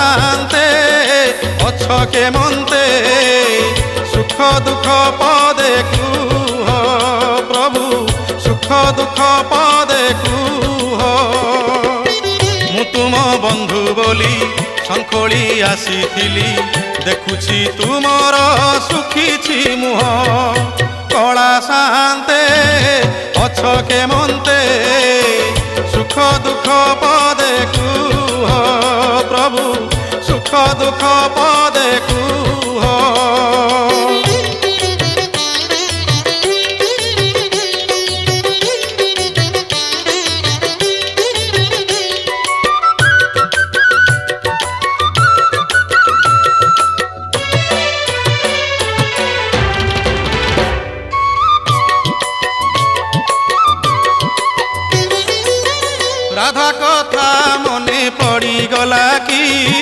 শান্তে অছ কেমন্তে সুখ দুঃখ পদে কুহ প্রভু সুখ দুঃখ পদে কুহ মু তুম বন্ধু বলি শঙ্খলি আসিছিলি দেখুছি তুমর সুখিছি মুহ কলা শান্তে অছ কেমন্তে সুখ দুঃখ পদে কুহ প্রভু সুখ দুঃখ পদে কুহ